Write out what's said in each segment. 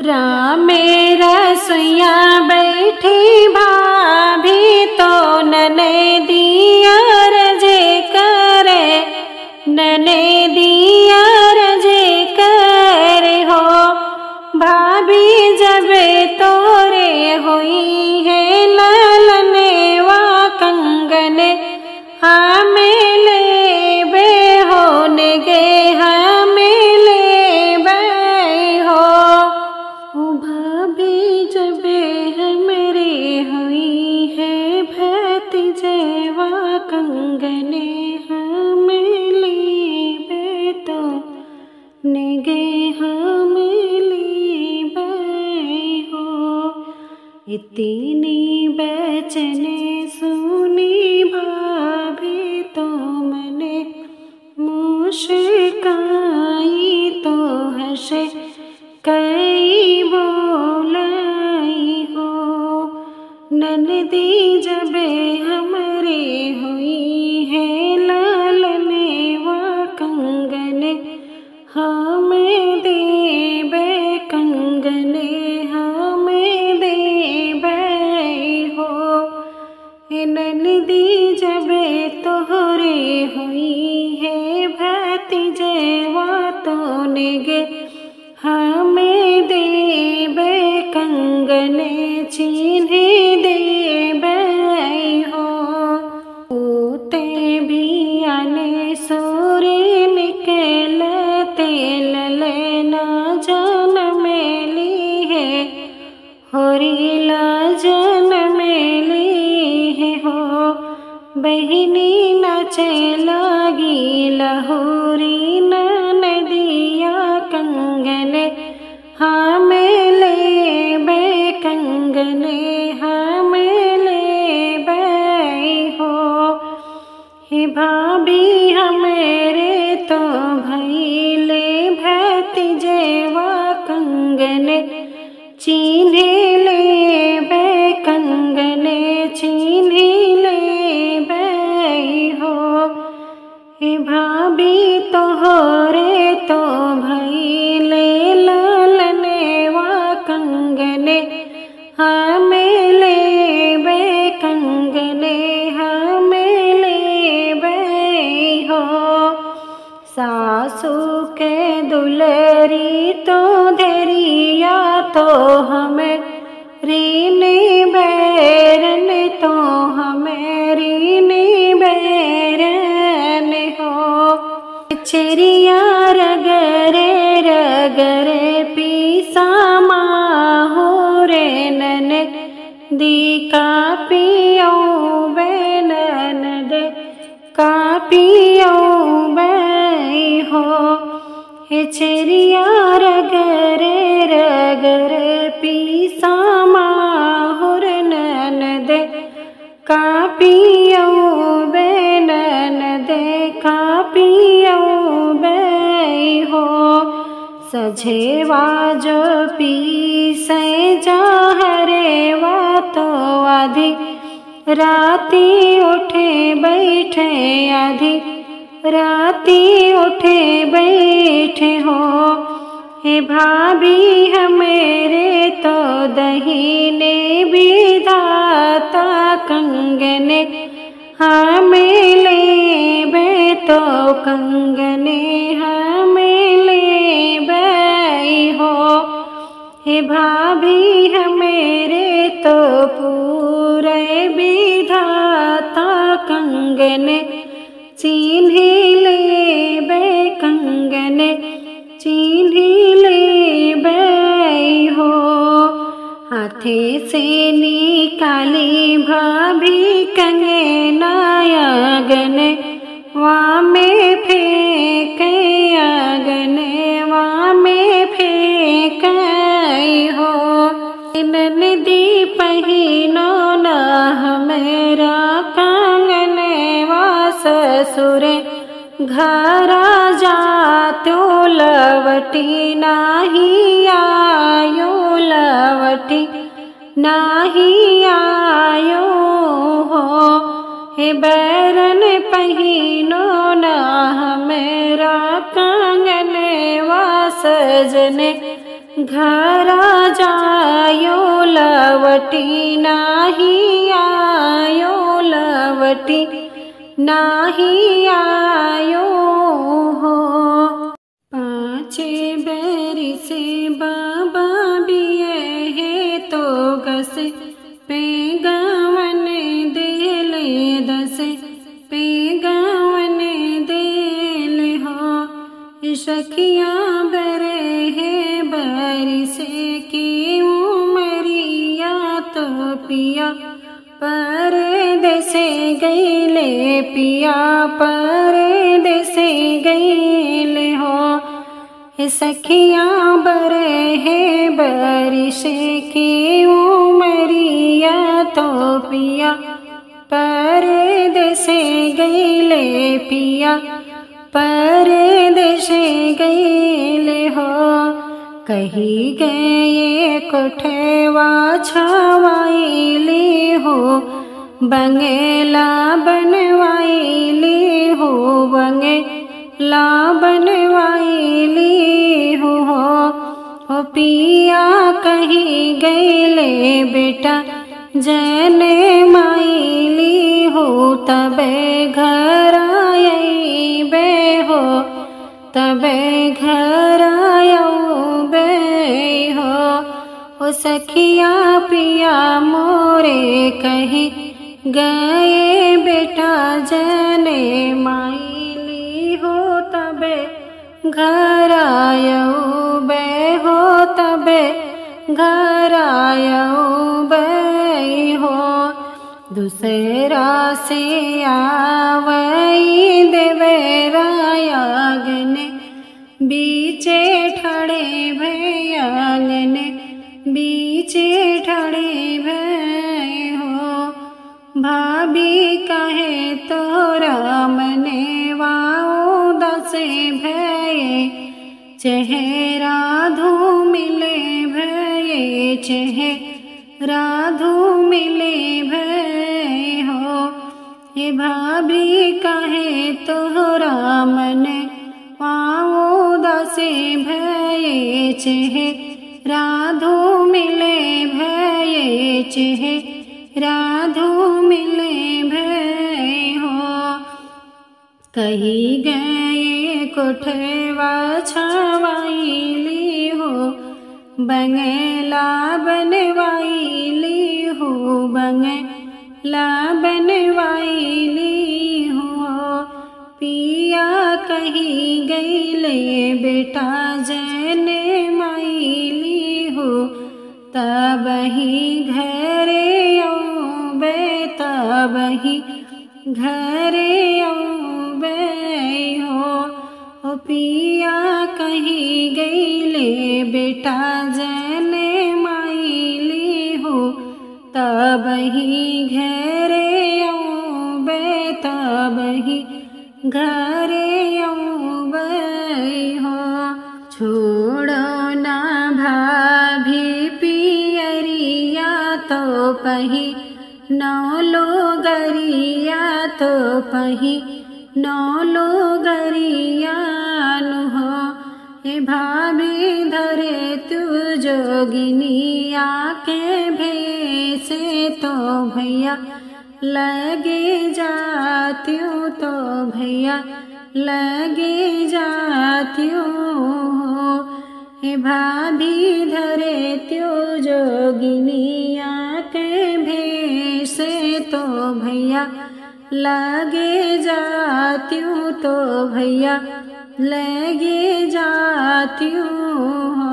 रामे रसोइया बैठी भाभी तो ननदिया रजे करे, ननदिया रजे करे हो। भाभी जब तोरे हुई है ललने वा कंगन, हमें ले बे होने गे हमें ले बे हो। भाभी जब हमरे हुई है भतीजेवा कंगने, हमें ले बे तो निगे हमें ले बे हो। इतनी बचने सुनी भाभी तो मने मुस्काई तो हंसे कई बोलाई हो। ननदी जब हमरे हुई है ललने वा कंगन, हमें देबे कंगने हमें देबे हो। ननदी जब तोहरे हुई है भतीजेवा तो निगे, हमें देबे कंगने चिन्हे देबे हो। उते भी आने सोरे निकलते ललना जन्म ली है, होरीला जन्म ली है हो। बहिनी नाचे लागी लहोरी ननदिया कंगन, हमें ले बे कंगने हमें ले बे हो। हे भाभी हमेरे तो भइले भतीजेवा कंगन, चिन्हे ले बे कंगने चिन्हे ले बे हो। हे भाभी तोहरे तो भइले ललने वा कंगने, हमें ले बे कंगने हमें ले बे हो। सासू के दुलरी तो धैरिया तो हमें रीने बैरन तो हमें रीने बैरन हो। चिड़िया रगरे रगरे पीसा हो रे नन दी का पियो बे ननद का पियो बे हो। हे चिड़िया रगरे रगरे पीसा हो रे ननद का पियो बे ननद का पियो बे हो। सझेवा जो पीसे जाहरे वा तो आधी राती उठे बैठे, आधी राती उठे बैठे हो। हे भाभी हमेरे तो दहीने विधाता कंगने, हमें ले बे तो कंगने हमें ले बे हो। हे भाभी हमेरे तो पूरे विधाता कंगने, चिन्हे ले बे कंगने चिन्हे ले बे हो। हाथे से निकाली भाभी कंगना आंगन, वामे फेंके आंगन वामे फेंके हो। ननदी पहिनो न हमेरा कंगन वा ससुर, घरा जातो लवटी नाही आयो लवटी नाही आयो हो। हे बैरन पहिनो न हमेरा कंगन वा सजन, घरा जायो लवटी नाही आयो, लवटी नाही आयो हो। पाँचे बैरी से बाबा बिये है तो गस पे गावन देले, दस पे गावन देले हो। सखियाँ बरे है बरी से की उमरिया तो पिया परदेसे गईले, पिया परदेसे गईले हो। सखियाँ बरे है बारिश की उमरिया तो पिया परदेसे गईले, पिया परदेसे गईले हो। कही गए कोठवा छवाईली हो, बंगला बनवाईली हो, बंगला बनवाईली हो। पिया कही गईले बेटा जने माईली हो, तबे घर आई बे हो, तबे घर आयो बे हो। ओ सखिया पिया मोरे कही गए बेटा जने माईली हो, तबे घर आयो बे हो, तबे घर आयो बे हो। दूसरा से आवई देवरायागन, बीचे ठड़े भयागन, बीचे ठड़े भय हो। भाभी कहे तोरा मने वाओ दसे भये, चेहरा धूमिले भये, चेहरा धूमिले भय हो। हे भाभी कहे तोरा मन वाओ दसे भये, चेहरा धूमिले भये, चेहरा धूमिले भय हो। कही गए कोठवा छवाईली हो, बंगला बनवाईली हो, बंगला बनवाईली हो। पिया कही गईले बेटा जने माईली हो, तब ही घरे आओ बे, तब ही घरे आओ बे हो। ओ पिया कही गईले बेटा जने माईली हो, तब ही घरे आओ बे, तब ही घरे आओ बे हो। छोड़ो ना भाभी पियरिया तो पही नौ लोगरिया, तो पही नौ लोगरिया हो। ए भाभी धरे तू जोगिनिया के भेसे, तो भैया लगे जात्यूं, तो भैया लगे जात्यूं हो। हे भाभी धरे त्यो जोगिनिया के भेसे, तो भैया लगे जात्यूं, तो भैया लगे जात्यूं हो।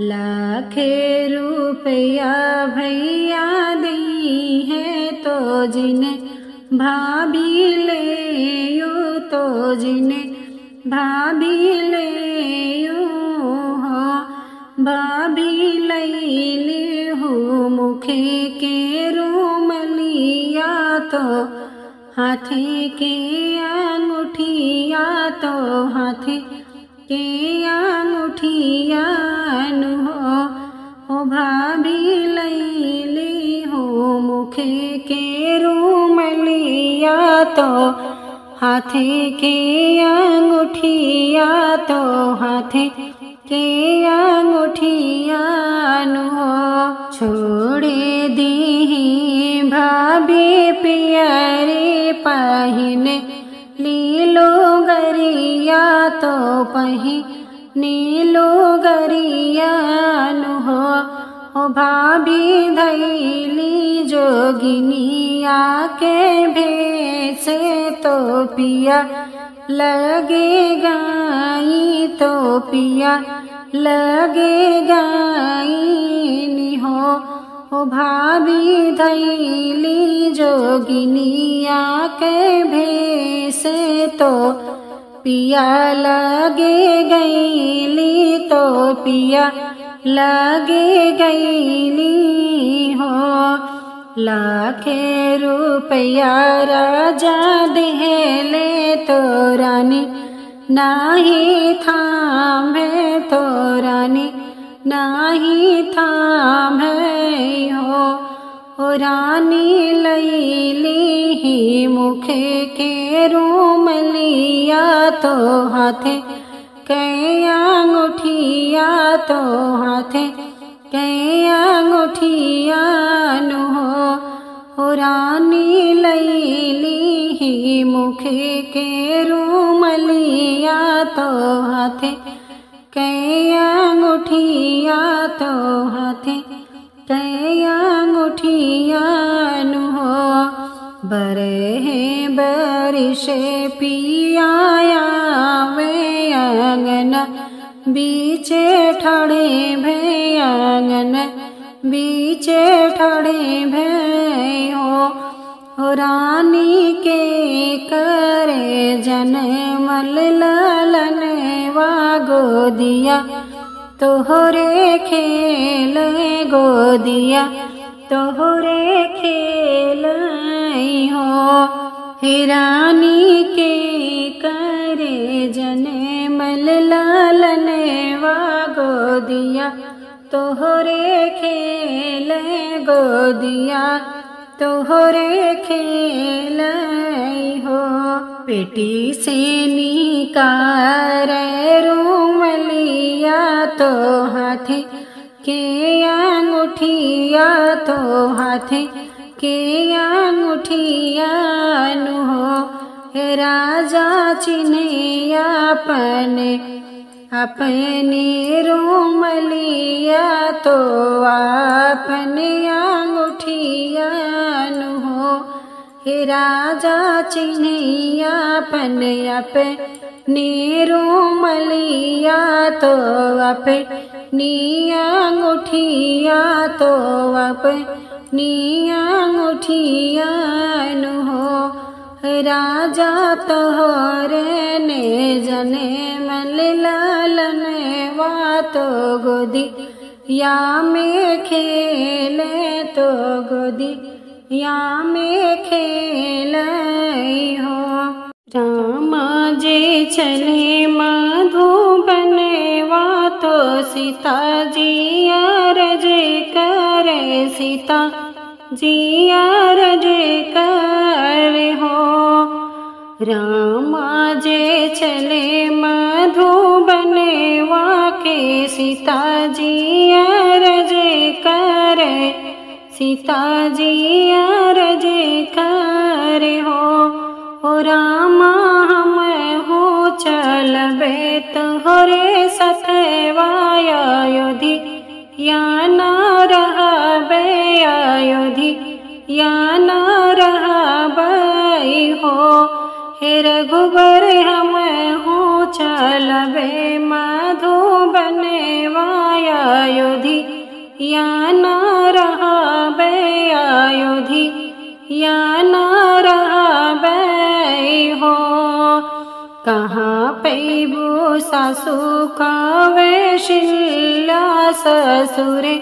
लाखे रुपया भैया दी है, तो जिन्हें भाभी ले यो, तो जिन्हें भाभी ले यो हो। भाभी लैली हूँ मुखे के रूमलिया, तो हाथे के अंगूठिया, तो हाथे के अंगूठिया हो। ओ भाभी लैली हूँ मुखे के रूमलिया, तो हाथे के अंगूठिया, तो हाथे के अंगूठियानु हो छोड़े दीही भाभी पियरे पहिन लीलो गरिया तो पही नीलो गरियानु हो ओ भाभी धैली जोगिनिया के भेष तो पिया लगे गाई तो पिया लगे गाई हो ओ भाभी धैली जोगिनिया के भेष तो पिया लगे गईली तो पिया लगे गईली हो लाखे रुपया राजा देले तो रानी नाही थामे तो रानी नाही थामे हो ओ रानी लैली ही मुखे के रूम लिया तो हाथे कै अंगूठिया तो हाथे कै अंगूठियानु हो ओ रानी लैली ही मुखे के रूम लिया तो हाथे कै अंगूठिया तो हाथे कै अंगूठियानु हो बरहे बरिशे पियाया वे आंगन बीचे ठड़े भे आंगन बीचे ठड़े भे हो रानी के करे जनमल ललन वा गोदिया तोहरे खेल गोदिया तोहरे खेल हो रानी के करे जनमल लालन वा गोदिया तोहरे खेल गोदिया तोहरे खेल हो बेटी से निकार रूम लिया तो हाथे के अंगूठिया तो हाथे के अंगूठियानु हो राजा चिन्हे अपने रूम लिया तो अपने अंगूठियानु हो राजा चिन्हे अपने रूम लिया तो अपनी अंगूठिया तो अपनी अंगूठियानु हो राजा तोहरे ने जने मल लालन वा तो गोदी या में खेले तो गोदी या में खेले हो रामा जे चले मधुबन वा तो सीता जी अरज करे सीता जी अरज कर हो रामा जे चले मधुबन वा के सीता जी अरज करे सीता जी अरज कर हो रामा हम हो चलबे तोहरे सथवा अयोधी या न रहबे अयोधी या न रहबे हो हे रघुबर हम हो चलबे मधुबन वा अयोधी या न रहबे अयोधी या न रहबे हो कहाँ पैबू सासु कावे शिला ससुरे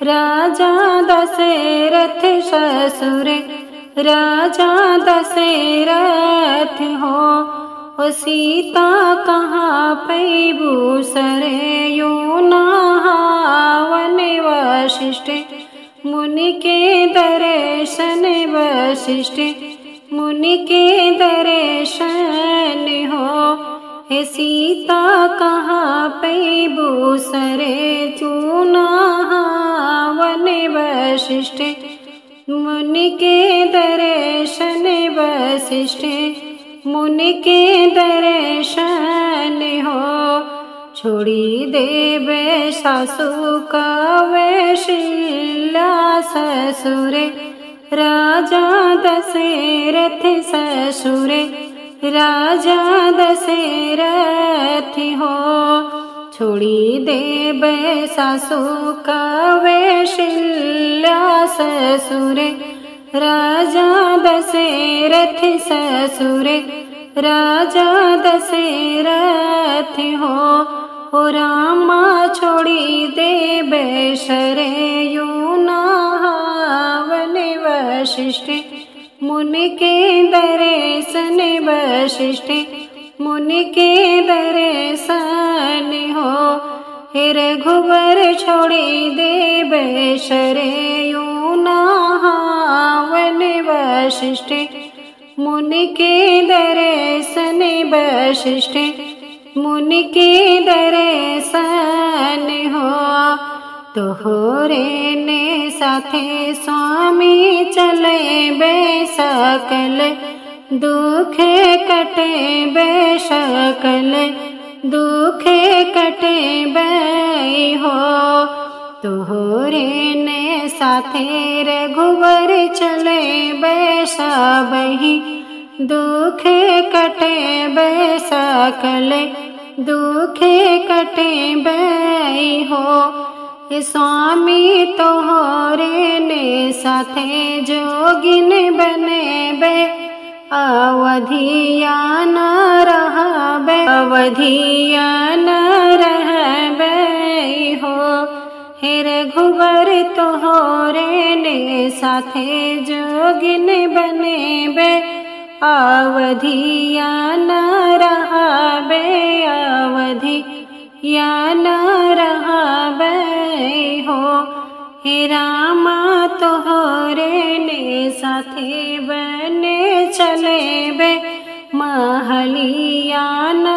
राजा दशरथ ससुरे राजा दशरथ हो सीता कहाँ पैबू सरयू नहावन वशिष्ठ मुनि के दर्शन वशिष्ठ मुनि के दर्शन हो हे सीता कहाँ पैबू सरे चूना वन वशिष्ठ मुनि के दर्शन वशिष्ठ मुनि के दर्शन हो छोड़ी देवे सासु का वैशिल्या ससुरे राजा दशरथ ससुरे राजा दशरथ हो छोड़ी देवे सासु का वैशिल्या ससुरे राजा दशरथ ससुरे राजा दशरथ हो रामा छोड़ी देवे शरयू नहावन वशिष्ठ मुनि के दर्शन वशिष्ठ मुनि के दर्शन हो हे रघुवर छोड़ी देवे शरयू नहावन वशिष्ठ मुनि के दर्शन वशिष्ठ मुनि के दर्शन हो तोहरे ने साथे स्वामी चले बे सकल दुख कटे बे सकल दुख कटे बे हो तोहरे ने साथे रघुवर चले बे सबहि दुख कटे बे सकल दुख कटे बे हो स्वामी तोहरे ने साथे जोगिन बने बे अवधिया न रहबे अवधिया न रहबे हो हे रघुवर तोहरे ने साथे जोगिन बने बे अवधिया न रहबे अवधि या न रहबे हो हे रामा तोहरे ने साथे बने चले बे महलिया न